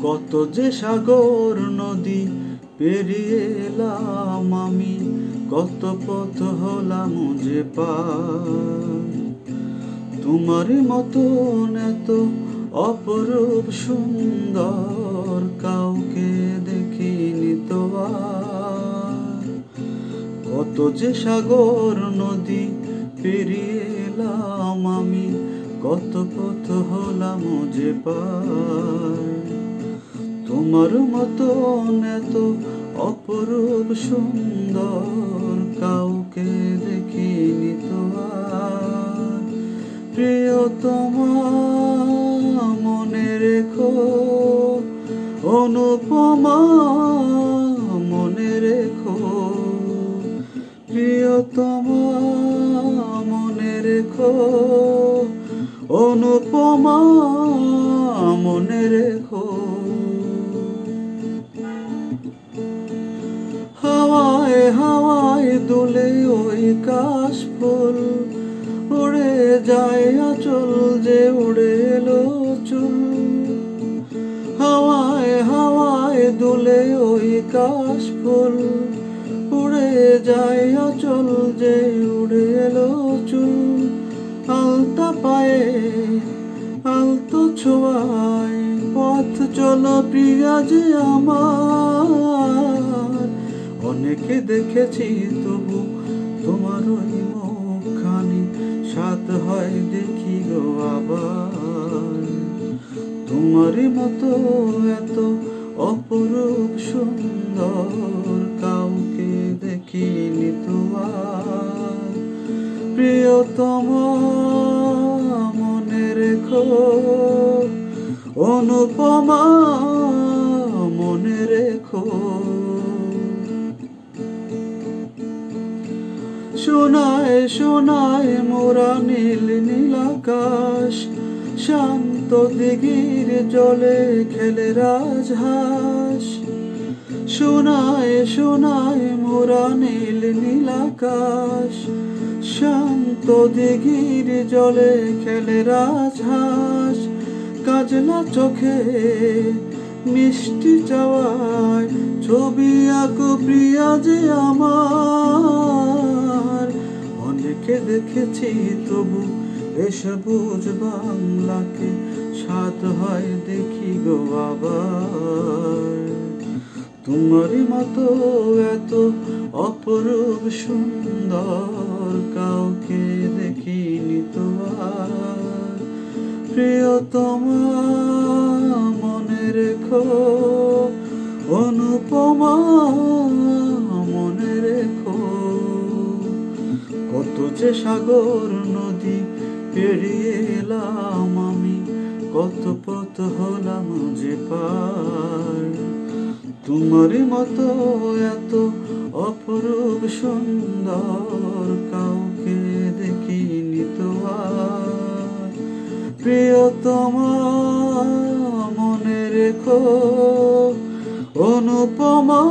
কত যে সাগর নদী পেরিয়ে এলাম আমি, কত পথ হলাম যে পার। তোমার মতন এত অপরূপ সুন্দর কাউকে দেখিনি তো আর। কত যে সাগর নদী পেরিয়ে এলাম আমি, কত পথ হলাম যে পার। তোমার মতন এত অপরূপ সুন্দর কাউকে দেখিনি তো আর। প্রিয়তমা মনে রেখো, অনুপমা মনে রেখো, প্রিয়তমা মনে রেখো, অনুপমা মনে রেখো। হাওয়ায় হাওয়ায় দুলে ওই কাশফুল, উড়ে যায় আঁচল যে উড়ে এলো চুল। হাওয়ায় হাওয়ায় দুলে ওই কাশফুল, উড়ে যায় আঁচল যে উড়ে এলো চুল। আলতা পায়ে আলতো ছোঁয়ায় পথ চলো প্রিয়া যে আমার। অনেকে দেখেছি তবু তোমার ওই মুখখানি, সাথ হয় দেখি গো আবার। তোমারই মতো এত অপরূপ সুন্দর কাউকে দেখিনি তো আর। প্রিয়তমা মনে রেখো, অনুপমা মনে রেখো। শোনায় শোনায় মোরা নীল নীল আকাশ, শান্ত দিঘির জলে খেলে রাজহাঁস। শোনায় শোনায় মোরা নীল নীল আকাশ, শান্ত দিঘির জলে খেলে রাজহাঁস। কাজলা চোখে মিষ্টি চাওয়ায় ছবি আঁকো প্রিয়া যে আমার। অনেকে দেখেছি তবু এসবুজ বাংলাকে, সাথ হয় দেখি গো আবার। তোমারই মতো এত অপরূপ সুন্দর কাউকে দেখিনি তো আর। প্রিয়তমা মনে রেখো, অনুপমা মনে রেখো। কত যে সাগর নদী পেরিয়ে এলাম আমি, কত পথ হলাম যে পার। তোমারই মতো এত অপরূপ সুন্দর কাউকে দেখিনি তো আর। প্রিয়তমা মনে রেখো, অনুপমা